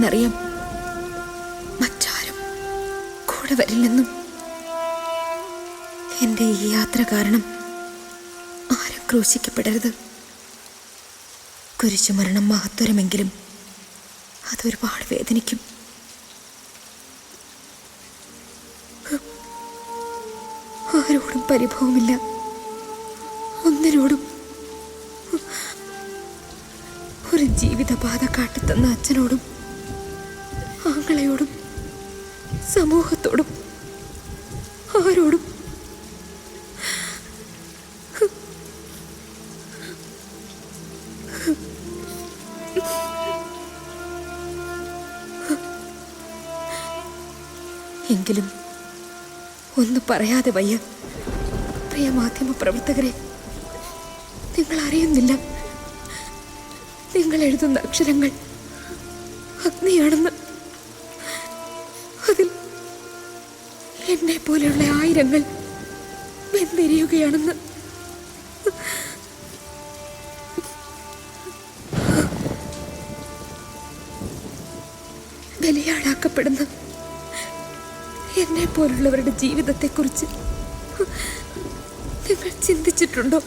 ഞാനറിയാം. മറ്റാരും കൂടെ വരില്ലെന്നും എന്റെ ഈ യാത്ര കാരണം ആരും ക്രൂശിക്കപ്പെടരുത്. കുരിശുമരണം മഹത്വരമെങ്കിലും അതൊരുപാട് വേദനിക്കും. ആരോടും പരിഭവമില്ല, ഒന്നിനോടും. ഒരു ജീവിതപാത കാട്ടിത്തന്ന അച്ഛനോടും ആങ്ങളയോടും സമൂഹത്തോടും ആരോടും. എങ്കിലും ഒന്നും പറയാതെ വയ്യ. പ്രിയ മാധ്യമ പ്രവർത്തകരെ, നിങ്ങൾ അറിയുന്നില്ല, നിങ്ങൾ എഴുതുന്ന അക്ഷരങ്ങൾ അഗ്നിയാണെന്ന്. അതിൽ എന്നെ പോലെയുള്ള ആയിരങ്ങൾ വെന്തെരിയുകയാണെന്ന്. ബലിയാടാക്കപ്പെടുന്ന എന്നെ പോലുള്ളവരുടെ ജീവിതത്തെക്കുറിച്ച് നിങ്ങൾ ചിന്തിച്ചിട്ടുണ്ടോ?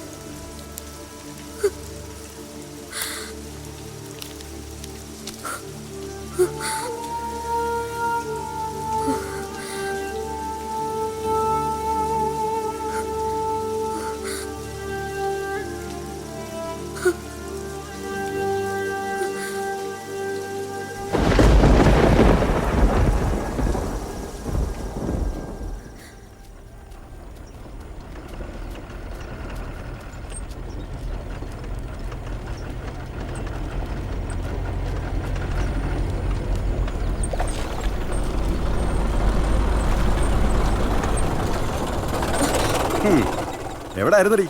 എവിടെ ആയിരുന്നടി?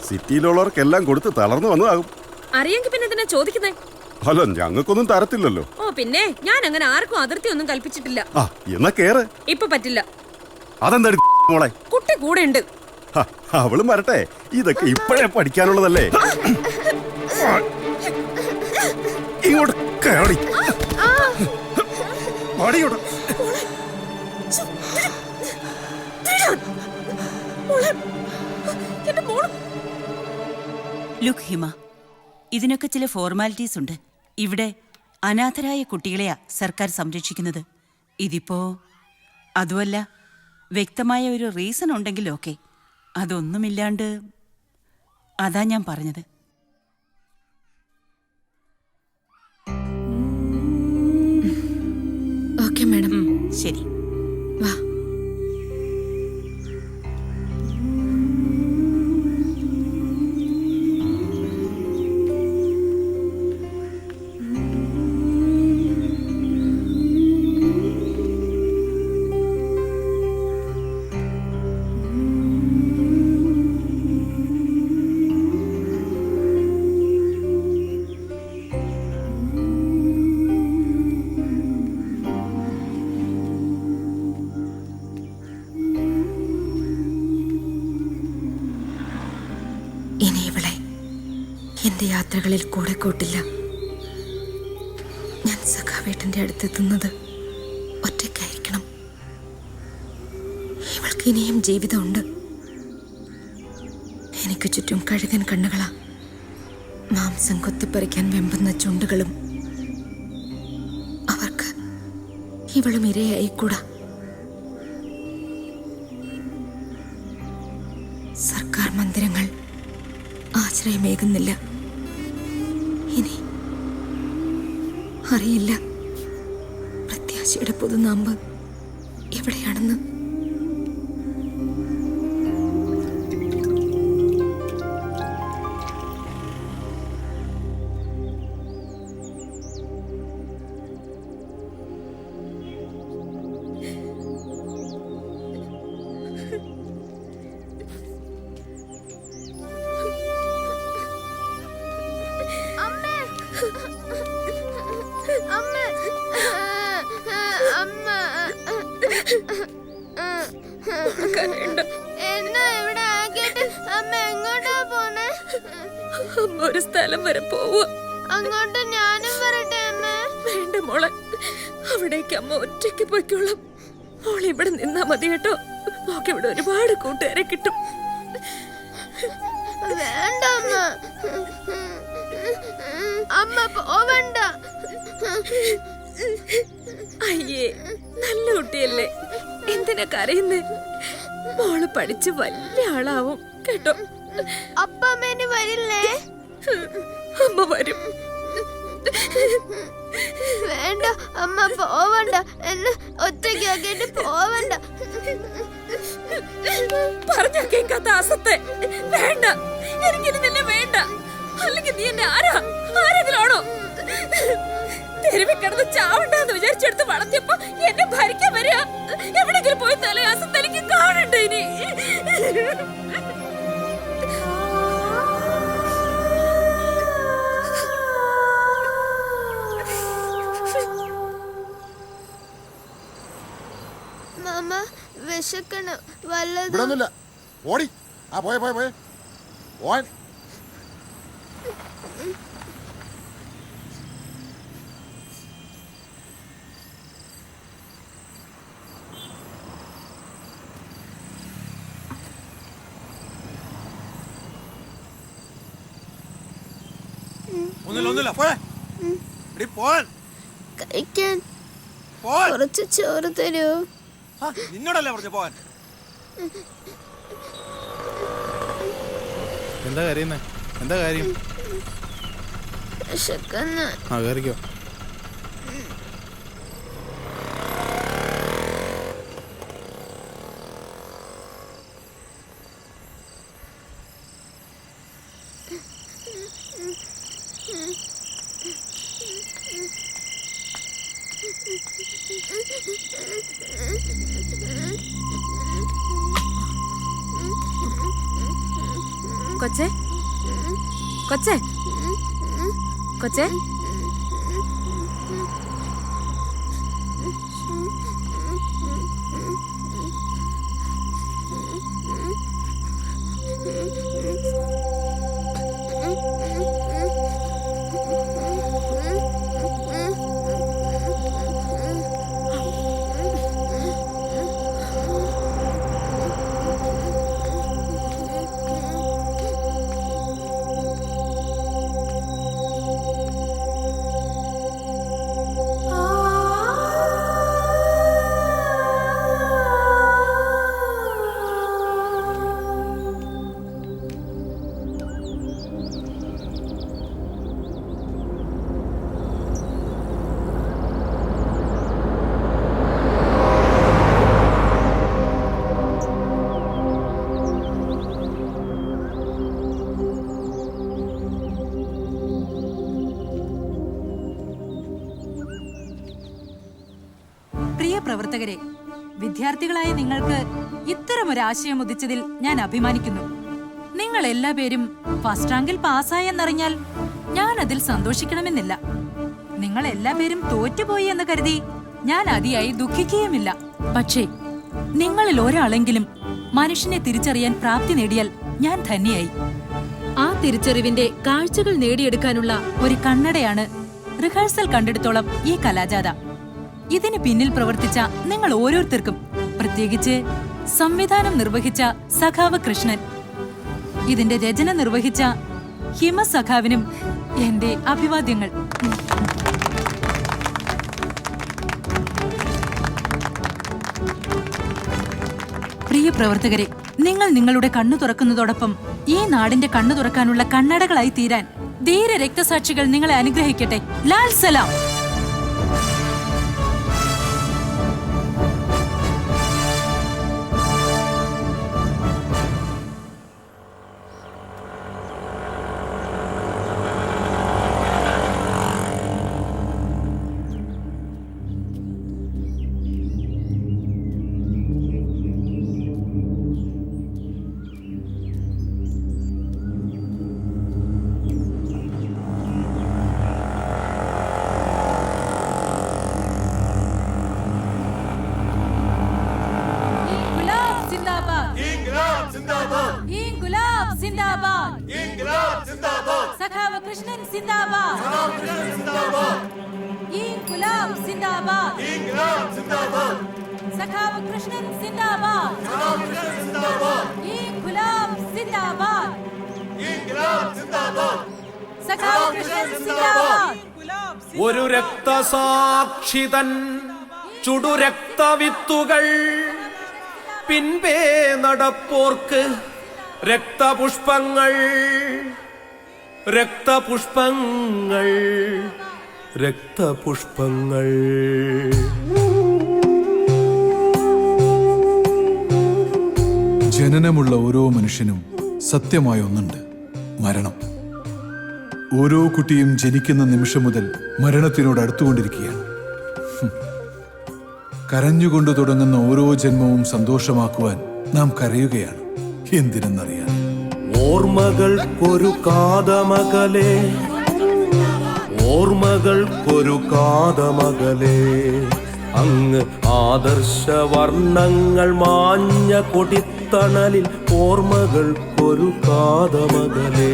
സിറ്റിയിലുള്ളവർക്കെല്ലാം കൊടുത്ത് തളർന്നു വന്നതാകും. അറിയെങ്കിൽ പിന്നെ എന്തിനാ ചോദിക്കുന്നേ? അല്ല, ഞങ്ങൾക്കൊന്നും തരത്തില്ലല്ലോ. ഓ പിന്നെ, ഞാൻ അങ്ങനെ ആർക്കും അതിർത്തി ഒന്നും കൽപ്പിച്ചിട്ടില്ല. ആ എന്നാ കേറ്. ഇപ്പൊ പറ്റില്ല. അതെന്താ മോളെ? കുട്ടി കൂടെ ഉണ്ട്. അവളും വരട്ടെ, ഇതൊക്കെ ഇപ്പോഴേ പഠിക്കാനുള്ളതല്ലേ. ഇങ്ങോട്ട് കേറി. ലുക്ക് ഹിമ, ഇതിനൊക്കെ ചില ഫോർമാലിറ്റീസ് ഉണ്ട്. ഇവിടെ അനാഥരായ കുട്ടികളെയാ സർക്കാർ സംരക്ഷിക്കുന്നത്. ഇതിപ്പോ അതുമല്ല, വ്യക്തമായ ഒരു റീസൺ ഉണ്ടെങ്കിൽ ഓക്കെ. അതൊന്നുമില്ലാണ്ട് അതാ ഞാൻ പറഞ്ഞത്. Okay madam. ശരി, വാ. ഇനി ഇവളെ എന്റെ യാത്രകളിൽ കൂടെ കൂട്ടില്ല. ഞാൻ സഖാവേട്ടന്റെ അടുത്തെത്തുന്നത് ഒറ്റയ്ക്കായിരിക്കണം. ഇവൾക്ക് ഇനിയും ജീവിതമുണ്ട്. എനിക്ക് ചുറ്റും കഴുകൻ കണ്ണുകളാ, മാംസം കൊത്തിപ്പറിക്കാൻ വെമ്പുന്ന ചുണ്ടുകളും. അവർക്ക് ഇവളും ഇരയായിക്കൂടാ. സർക്കാർ മന്ദിരങ്ങൾ ആശ്രയമേകുന്നില്ല. ഇനി അറിയില്ല പ്രത്യാശയുടെ പുതുനാമ്പ് എവിടെയാണെന്ന്. ഒരു സ്ഥലം വരെ പോവുക. അങ്ങോട്ട് ഞാനും വരട്ടെ അമ്മ? വേണ്ട മോളെ, അവിടേക്ക് അമ്മ ഒറ്റയ്ക്ക് പോയിക്കോളാം. മോൾ ഇവിടെ നിന്നാ മതി കേട്ടോ. മോക്ക് ഇവിടെ ഒരുപാട് കൂട്ടുകാരെ കിട്ടും. വേണ്ട അമ്മ, അമ്മ പോവണ്ട. അയ്യേ, നല്ല കുട്ടിയല്ലേ, എന്തിനാ കരയുന്നേ? മോള് പഠിച്ച് വലിയ ആളാവും കേട്ടോ. അപ്പ അമ്മേന് വരില്ലേ? അമ്മ വരും. വേണ്ട അമ്മ പോവണ്ട, എന്നെ ഒറ്റയ്ക്കാക്കിട്ട് പോവണ്ട. പറഞ്ഞ കേൾക്കാത്ത അസത്തെ വേണ്ട, എനിക്കിനി നിന്നെ വേണ്ട. അല്ലെങ്കിൽ നീ എന്നെ ആരെങ്കിലാണോ? തെരുവിൽ കിടന്ന് ചാവണ്ടെന്ന് വിചാരിച്ചെടുത്ത് വളർത്തിയപ്പോ എന്നെ ഭരിക്കാൻ വരിക. എവിടെങ്കിലും പോയി തല അസത്ത് എനിക്ക് കാണണ്ട ഇനി. മാമ വിശക്കണം, വല്ലതും. ഇവിടൊന്നുമില്ല, ഓടി. ആ പോയെ പോയെ പോയെ പോവാൻ. ഒന്നുമില്ല പോയെ പോവാൻ. കഴിക്കാൻ പോവാൻ കുറച്ച് ചോറ് തരൂ. നിന്നോടല്ലേ പറഞ്ഞു പോവാൻ. എന്താ കരയുന്നേ? എന്താ കാര്യം? വിശക്കുന്നു. ആ കയറിക്കോ. കൊച്ചേ, കൊച്ചേ, കൊച്ചേ, പ്രവർത്തകരെ, വിദ്യാർത്ഥികളായ നിങ്ങൾക്ക് ഇത്തരമൊരാശയം ഉദിച്ചതിൽ ഞാൻ അഭിമാനിക്കുന്നു. നിങ്ങൾ എല്ലാ പേരും ഫസ്റ്റ് റാങ്കിൽ പാസ്സായെന്നറിഞ്ഞാൽ ഞാൻ അതിൽ സന്തോഷിക്കണമെന്നില്ല. നിങ്ങൾ എല്ലാ പേരും തോറ്റുപോയി എന്ന് കരുതി ഞാൻ അതിയായി ദുഃഖിക്കുകയുമില്ല. പക്ഷേ നിങ്ങളിൽ ഒരാളെങ്കിലും മനുഷ്യനെ തിരിച്ചറിയാൻ പ്രാപ്തി നേടിയാൽ ഞാൻ ധന്യയായി. ആ തിരിച്ചറിവിന്റെ കാഴ്ചകൾ നേടിയെടുക്കാനുള്ള ഒരു കണ്ണടയാണ് റിഹേഴ്സൽ കണ്ടെടുത്തോളം ഈ കലാജാഥ. ഇതിന് പിന്നിൽ പ്രവർത്തിച്ച നിങ്ങൾ ഓരോരുത്തർക്കും, പ്രത്യേകിച്ച് സംവിധാനം നിർവഹിച്ച സഖാവ് കൃഷ്ണൻ, ഇതിന്റെ രചന നിർവഹിച്ച ഹിമ സഖാവിനും എന്റെ അഭിവാദ്യങ്ങൾ. പ്രിയ പ്രവർത്തകരെ, നിങ്ങൾ നിങ്ങളുടെ കണ്ണു തുറക്കുന്നതോടൊപ്പം ഈ നാടിന്റെ കണ്ണു തുറക്കാനുള്ള കണ്ണടകളായി തീരാൻ ധീര രക്തസാക്ഷികൾ നിങ്ങളെ അനുഗ്രഹിക്കട്ടെ. ലാൽ സലാം. സഖാവ് കൃഷ്ണൻ സിന്ദാബാദ്. ഇൻകുലാബ് സിന്ദാബാദ്. സഖാവ് കൃഷ്ണൻ സിന്ദാബാദ്. ഇൻക്വിലാബ് സിന്ദാബാദ്. സഖാവ് കൃഷ്ണൻ സിന്ദാബാദ്. ഒരു രക്തസാക്ഷിതൻ ചുടുരക്തവിത്തുകൾ പിൻപേ നടപ്പോർക്ക് രക്തപുഷ്പങ്ങൾ രക്തപുഷ്പങ്ങൾ രക്തപുഷ്പങ്ങൾ. ജനനമുള്ള ഓരോ മനുഷ്യനും സത്യമായ ഒന്നുണ്ട്, മരണം. ഓരോ കുട്ടിയും ജനിക്കുന്ന നിമിഷം മുതൽ മരണത്തിനോട് അടുത്തുകൊണ്ടിരിക്കുകയാണ്. കരഞ്ഞുകൊണ്ട് തുടങ്ങുന്ന ഓരോ ജന്മവും സന്തോഷമാക്കുവാൻ നാം കരയുകയാണ്. എന്തിനെന്നറിയാൻ. ഓർമ്മകൾക്കൊരു കാതമകലേ, ഓർമ്മകൾക്കൊരു കാതമകലേ, അങ്ങ് ആദർശവർണ്ണങ്ങൾ മാഞ്ഞ കൊടിത്തണലിൽ ഓർമ്മകൾക്കൊരു കാതമകലേ.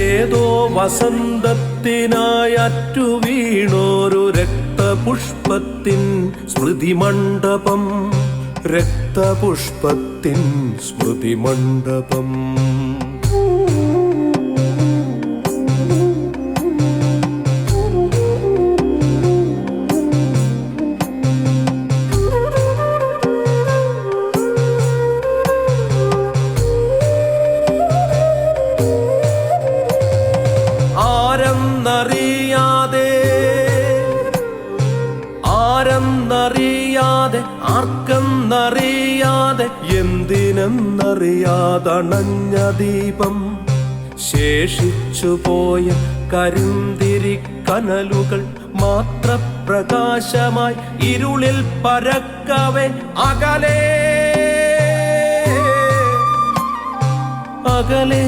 ഏതോ വസന്തത്തിനായി അറ്റുവീണോരു രക്തപുഷ്പത്തിൻ സ്മൃതിമണ്ഡപം, രക്തപുഷ്പത്തിൻ സ്മൃതിമണ്ഡപം. ആരെന്നറിയാതെ ആർക്കെന്നറിയാതെ എന്തിനെന്നറിയാതണഞ്ഞ ദീപം, ശേഷിച്ചുപോയ കരിന്തിരിക്കനലുകൾ മാത്രപ്രകാശമായി ഇരുളിൽ പരക്കവെ അകലെ അകലെ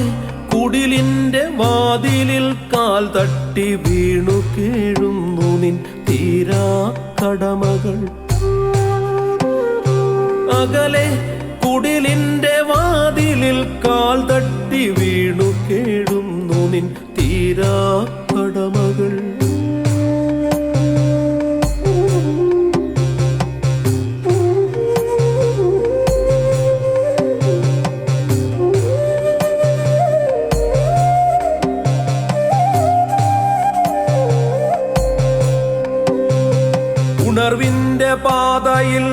കുടിലിന്റെ വാതിലിൽ കാൽ തട്ടി വീണു കീഴുന്നു നിൻ തീരാ കടമകൾ. അകലെ കുടിലിന്റെ വാതിലിൽ കാൽ തട്ടി വീണു കേഴുന്നു നിൻ തീരാ കടമകൾ. ഉണർവിന്റെ പാതയിൽ